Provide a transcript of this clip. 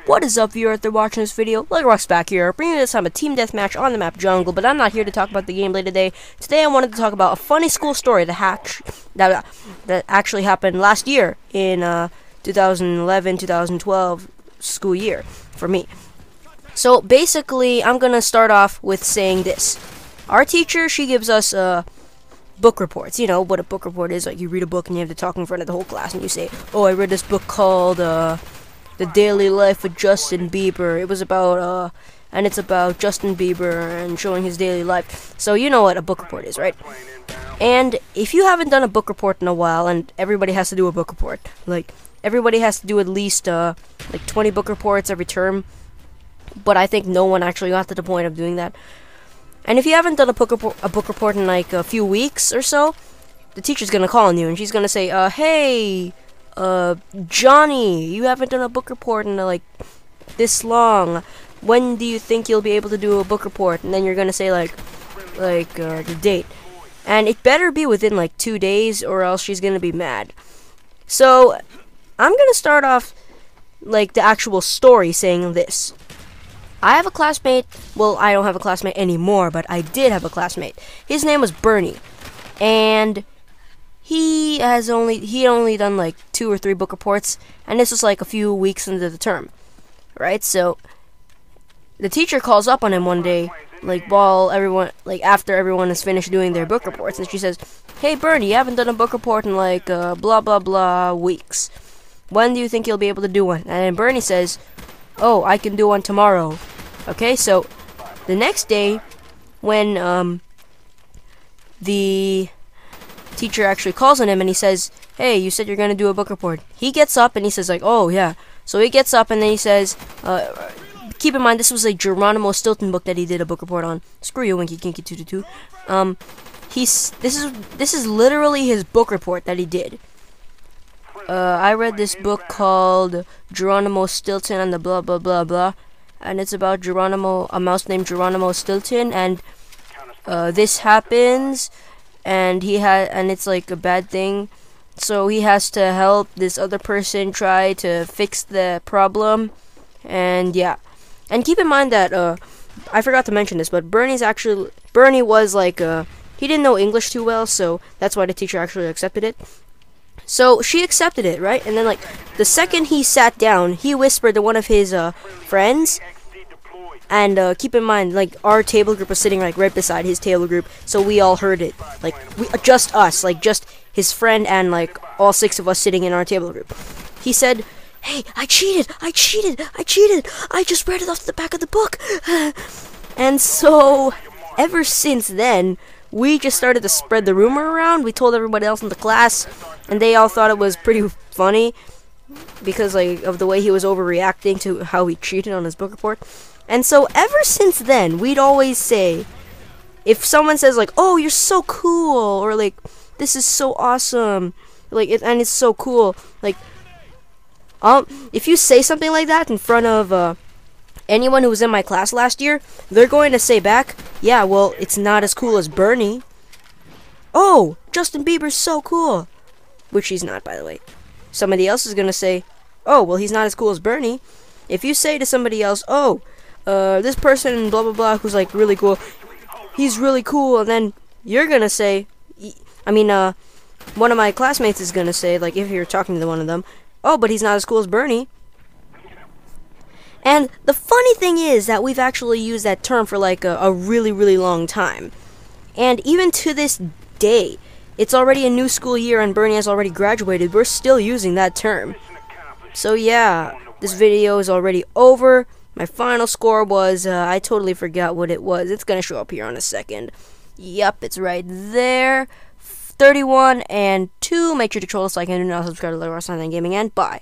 What is up, viewer, after watching this video? LegoRox back here, bringing you this time a team deathmatch on the map Jungle, but I'm not here to talk about the gameplay today. Today I wanted to talk about a funny school story that actually happened last year in 2011-2012 school year for me. So basically, I'm gonna start off with saying this. Our teacher, she gives us book reports. You know what a book report is, like you read a book and you have to talk in front of the whole class and you say, oh, I read this book called The Daily Life of Justin Bieber. It was about, and it's about Justin Bieber and showing his daily life. So you know what a book report is, right? And if you haven't done a book report in a while, and everybody has to do a book report, like, everybody has to do at least, like 20 book reports every term, but I think no one actually got to the point of doing that. And if you haven't done a book report in like a few weeks or so, the teacher's gonna call on you, and she's gonna say, hey, Johnny, you haven't done a book report in like this long. When do you think you'll be able to do a book report? And then you're gonna say like the date, and it better be within like 2 days, or else she's gonna be mad. So I'm gonna start off like the actual story saying this. I have a classmate. Well, I don't have a classmate anymore, but I did have a classmate. His name was Bernie, and he had only done like 2 or 3 book reports, and this was like a few weeks into the term, right? So the teacher calls up on him one day, like after everyone has finished doing their book reports, and she says, "Hey Bernie, you haven't done a book report in like blah blah blah weeks. When do you think you'll be able to do one?" And then Bernie says, "Oh, I can do one tomorrow." Okay, so the next day, when the teacher actually calls on him and he says, "Hey, you said you're gonna do a book report." He gets up and he says like, "Oh yeah." So he gets up and then he says, keep in mind this was a Geronimo Stilton book that he did a book report on. Screw you, Winky Kinky 222. This is literally his book report that he did. I read this book called Geronimo Stilton and the blah blah blah blah, and it's about a mouse named Geronimo Stilton, and this happens, and it's like a bad thing, so he has to help this other person try to fix the problem, and yeah. And keep in mind that I forgot to mention this, but Bernie was like he didn't know English too well, so that's why the teacher actually accepted it. So she accepted it, right? And then, like, the second he sat down, he whispered to one of his friends. And keep in mind, like, our table group was sitting like right beside his table group, so we all heard it. Like, just us, like just his friend and like all 6 of us sitting in our table group. He said, "Hey, I cheated! I just read it off the back of the book." And so, ever since then, we just started to spread the rumor around. We told everybody else in the class, and they all thought it was pretty funny because like of the way he was overreacting to how he cheated on his book report. And so ever since then, we'd always say, if someone says like, "Oh, you're so cool," or like, "This is so awesome," like and it's so cool, like if you say something like that in front of anyone who was in my class last year, they're going to say back, "Yeah, well, it's not as cool as Bernie." "Oh, Justin Bieber's so cool," which he's not, by the way. Somebody else is gonna say, "Oh, well, he's not as cool as Bernie." If you say to somebody else, "Oh, this person blah blah blah who's like really cool, he's really cool," and then you're gonna say, one of my classmates is gonna say, like if you're talking to one of them, "Oh, but he's not as cool as Bernie." And the funny thing is that we've actually used that term for like a really, really long time. And even to this day, it's already a new school year and Bernie has already graduated. We're still using that term. So yeah, this video is already over. My final score was, I totally forgot what it was. It's going to show up here in a second. Yep, it's right there. 31-2. Make sure to troll us, like, and do not subscribe to LegoRox Gaming, and bye.